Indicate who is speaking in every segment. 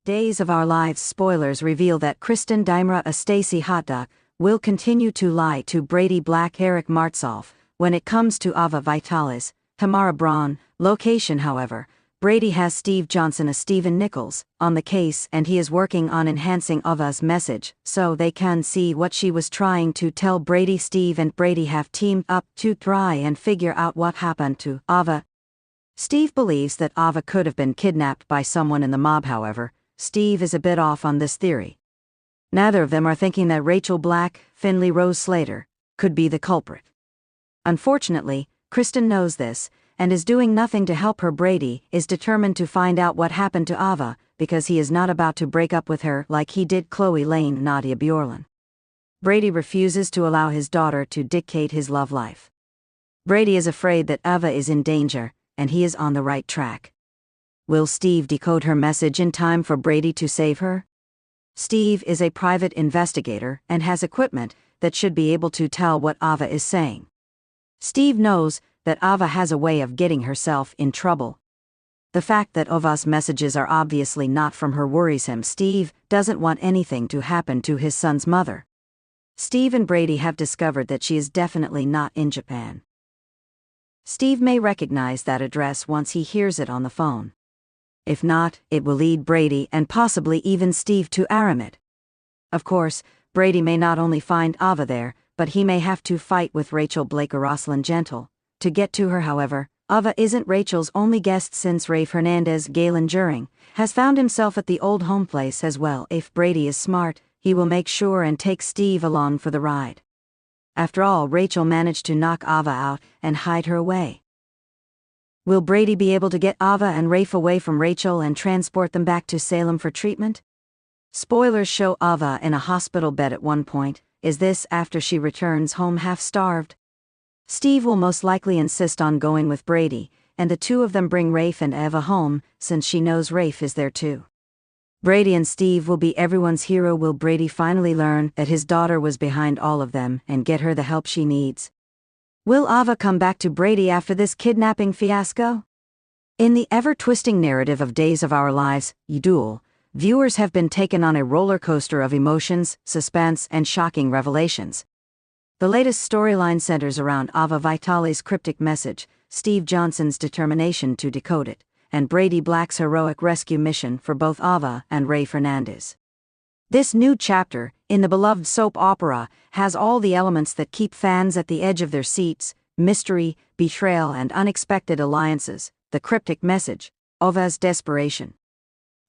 Speaker 1: Days of Our Lives spoilers reveal that Kristen Dimra a Stacy Hotdog will continue to lie to Brady Black Eric Martsolf when it comes to Ava Vitalis, Tamara Braun. Location. However, Brady has Steve Johnson as Stephen Nichols on the case, and he is working on enhancing Ava's message so they can see what she was trying to tell Brady. Steve and Brady have teamed up to try and figure out what happened to Ava. Steve believes that Ava could have been kidnapped by someone in the mob. However, Steve is a bit off on this theory. Neither of them are thinking that Rachel Black, Finley Rose Slater, could be the culprit. Unfortunately, Kristen knows this, and is doing nothing to help her. Brady is determined to find out what happened to Ava, because he is not about to break up with her like he did Chloe Lane Nadia Bjorlin. Brady refuses to allow his daughter to dictate his love life. Brady is afraid that Ava is in danger, and he is on the right track. Will Steve decode her message in time for Brady to save her? Steve is a private investigator and has equipment that should be able to tell what Ava is saying. Steve knows that Ava has a way of getting herself in trouble. The fact that Ava's messages are obviously not from her worries him. Steve doesn't want anything to happen to his son's mother. Steve and Brady have discovered that she is definitely not in Japan. Steve may recognize that address once he hears it on the phone. If not, it will lead Brady and possibly even Steve to Aramid. Of course, Brady may not only find Ava there, but he may have to fight with Rachel Blake or Rosalind Gentle to get to her. However, Ava isn't Rachel's only guest, since Rafe Hernandez Galen Juring has found himself at the old home place as well. If Brady is smart, he will make sure and take Steve along for the ride. After all, Rachel managed to knock Ava out and hide her away. Will Brady be able to get Ava and Rafe away from Rachel and transport them back to Salem for treatment? Spoilers show Ava in a hospital bed at one point. Is this after she returns home half-starved? Steve will most likely insist on going with Brady, and the two of them bring Rafe and Ava home, since she knows Rafe is there too. Brady and Steve will be everyone's hero. Will Brady finally learn that his daughter was behind all of them and get her the help she needs? Will Ava come back to Brady after this kidnapping fiasco? In the ever-twisting narrative of Days of Our Lives, DOOL, viewers have been taken on a roller coaster of emotions, suspense, and shocking revelations. The latest storyline centers around Ava Vitali's cryptic message, Steve Johnson's determination to decode it, and Brady Black's heroic rescue mission for both Ava and Rafe Hernandez. This new chapter, in the beloved soap opera, has all the elements that keep fans at the edge of their seats: mystery, betrayal, and unexpected alliances. The cryptic message: Ava's desperation.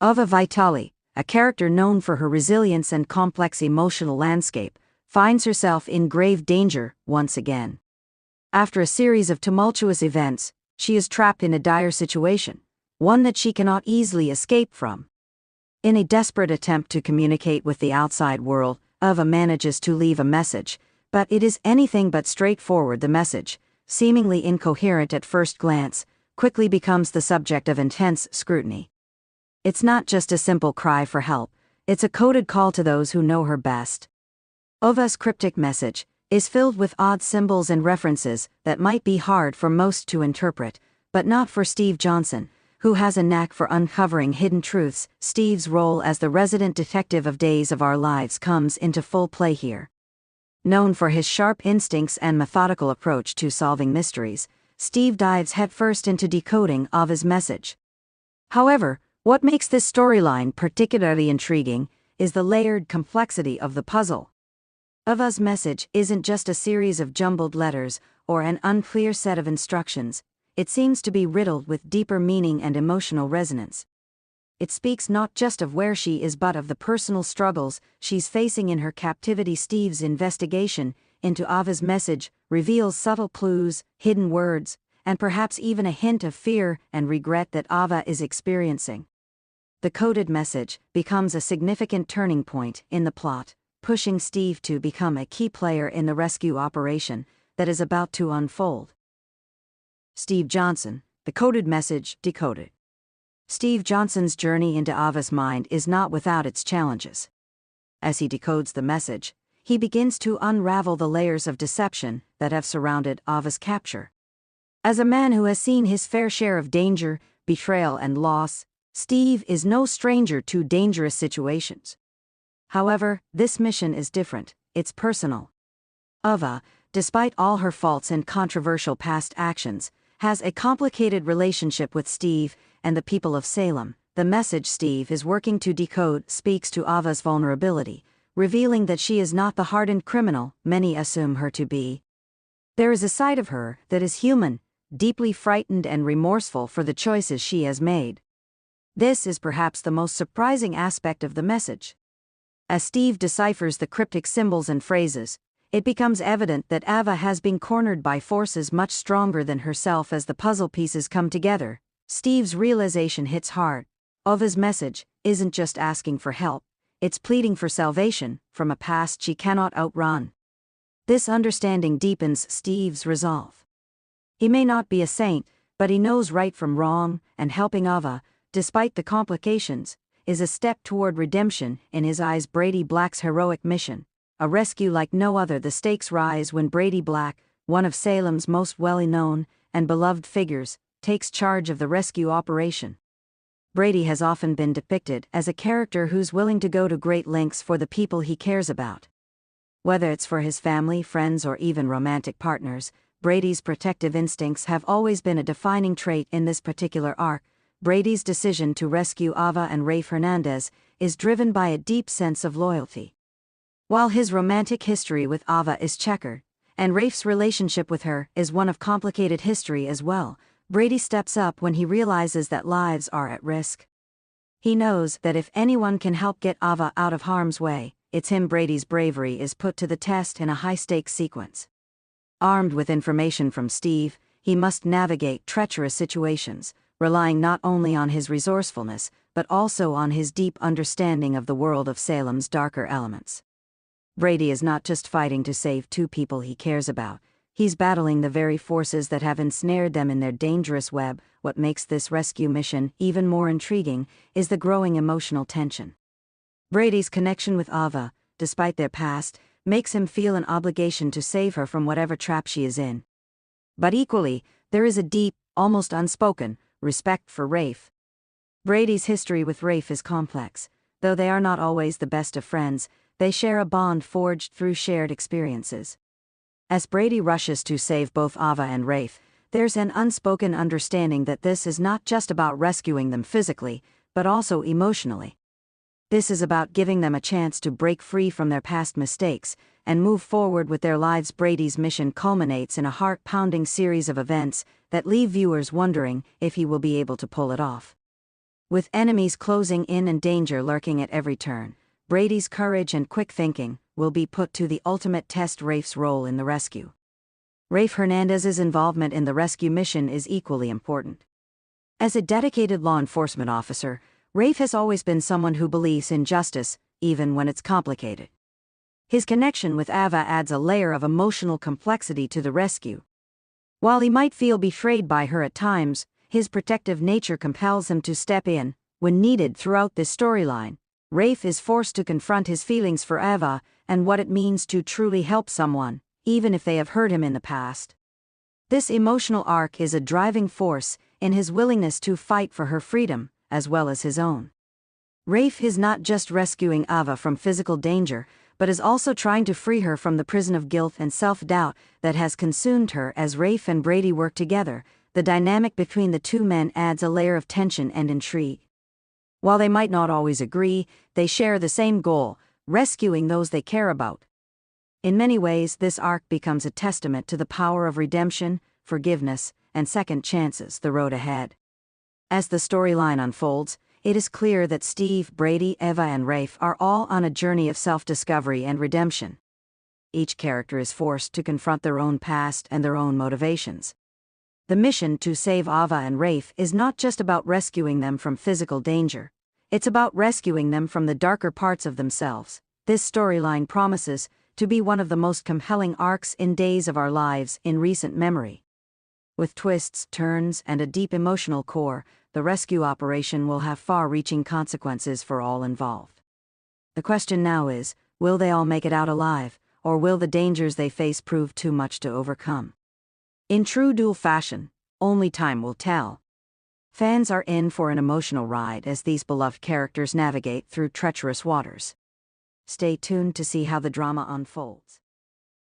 Speaker 1: Ava Vitali, a character known for her resilience and complex emotional landscape, finds herself in grave danger once again. After a series of tumultuous events, she is trapped in a dire situation, one that she cannot easily escape from. In a desperate attempt to communicate with the outside world, Ava manages to leave a message, but it is anything but straightforward. The message, seemingly incoherent at first glance, quickly becomes the subject of intense scrutiny. It's not just a simple cry for help, it's a coded call to those who know her best. Ava's cryptic message is filled with odd symbols and references that might be hard for most to interpret, but not for Steve Johnson, who has a knack for uncovering hidden truths. Steve's role as the resident detective of Days of Our Lives comes into full play here. Known for his sharp instincts and methodical approach to solving mysteries, Steve dives headfirst into decoding Ava's message. However, what makes this storyline particularly intriguing is the layered complexity of the puzzle. Ava's message isn't just a series of jumbled letters or an unclear set of instructions. It seems to be riddled with deeper meaning and emotional resonance. It speaks not just of where she is but of the personal struggles she's facing in her captivity. Steve's investigation into Ava's message reveals subtle clues, hidden words, and perhaps even a hint of fear and regret that Ava is experiencing. The coded message becomes a significant turning point in the plot, pushing Steve to become a key player in the rescue operation that is about to unfold. Steve Johnson, the coded message decoded. Steve Johnson's journey into Ava's mind is not without its challenges. As he decodes the message, he begins to unravel the layers of deception that have surrounded Ava's capture. As a man who has seen his fair share of danger, betrayal, and loss, Steve is no stranger to dangerous situations. However, this mission is different, it's personal. Ava, despite all her faults and controversial past actions, has a complicated relationship with Steve and the people of Salem. The message Steve is working to decode speaks to Ava's vulnerability, revealing that she is not the hardened criminal many assume her to be. There is a side of her that is human, deeply frightened and remorseful for the choices she has made. This is perhaps the most surprising aspect of the message. As Steve deciphers the cryptic symbols and phrases, it becomes evident that Ava has been cornered by forces much stronger than herself. As the puzzle pieces come together, Steve's realization hits hard. Ava's message isn't just asking for help, it's pleading for salvation from a past she cannot outrun. This understanding deepens Steve's resolve. He may not be a saint, but he knows right from wrong, and helping Ava, despite the complications, is a step toward redemption. In his eyes, Brady Black's heroic mission, a rescue like no other. The stakes rise when Brady Black, one of Salem's most well-known and beloved figures, takes charge of the rescue operation. Brady has often been depicted as a character who's willing to go to great lengths for the people he cares about. Whether it's for his family, friends, or even romantic partners, Brady's protective instincts have always been a defining trait. In this particular arc, Brady's decision to rescue Ava and Rafe Hernandez is driven by a deep sense of loyalty. While his romantic history with Ava is checkered, and Rafe's relationship with her is one of complicated history as well, Brady steps up when he realizes that lives are at risk. He knows that if anyone can help get Ava out of harm's way, it's him. Brady's bravery is put to the test in a high-stakes sequence. Armed with information from Steve, he must navigate treacherous situations, relying not only on his resourcefulness but also on his deep understanding of the world of Salem's darker elements. Brady is not just fighting to save two people he cares about, he's battling the very forces that have ensnared them in their dangerous web. What makes this rescue mission even more intriguing is the growing emotional tension. Brady's connection with Ava, despite their past, makes him feel an obligation to save her from whatever trap she is in. But equally, there is a deep, almost unspoken, respect for Rafe. Brady's history with Rafe is complex. Though they are not always the best of friends, they share a bond forged through shared experiences. As Brady rushes to save both Ava and Rafe, there's an unspoken understanding that this is not just about rescuing them physically, but also emotionally. This is about giving them a chance to break free from their past mistakes and move forward with their lives. Brady's mission culminates in a heart-pounding series of events that leave viewers wondering if he will be able to pull it off. With enemies closing in and danger lurking at every turn, Brady's courage and quick thinking will be put to the ultimate test. Rafe's role in the rescue. Rafe Hernandez's involvement in the rescue mission is equally important. As a dedicated law enforcement officer, Rafe has always been someone who believes in justice, even when it's complicated. His connection with Ava adds a layer of emotional complexity to the rescue. While he might feel betrayed by her at times, his protective nature compels him to step in when needed. Throughout this storyline, Rafe is forced to confront his feelings for Ava and what it means to truly help someone, even if they have hurt him in the past. This emotional arc is a driving force in his willingness to fight for her freedom, as well as his own. Rafe is not just rescuing Ava from physical danger, but is also trying to free her from the prison of guilt and self-doubt that has consumed her. As Rafe and Brady work together, the dynamic between the two men adds a layer of tension and intrigue. While they might not always agree, they share the same goal: rescuing those they care about. In many ways, this arc becomes a testament to the power of redemption, forgiveness, and second chances. The road ahead. As the storyline unfolds, it is clear that Steve, Brady, Ava, and Rafe are all on a journey of self-discovery and redemption. Each character is forced to confront their own past and their own motivations. The mission to save Ava and Rafe is not just about rescuing them from physical danger. It's about rescuing them from the darker parts of themselves. This storyline promises to be one of the most compelling arcs in Days of Our Lives in recent memory. With twists, turns, and a deep emotional core, the rescue operation will have far-reaching consequences for all involved. The question now is, will they all make it out alive, or will the dangers they face prove too much to overcome? In true DOOL fashion, only time will tell. Fans are in for an emotional ride as these beloved characters navigate through treacherous waters. Stay tuned to see how the drama unfolds.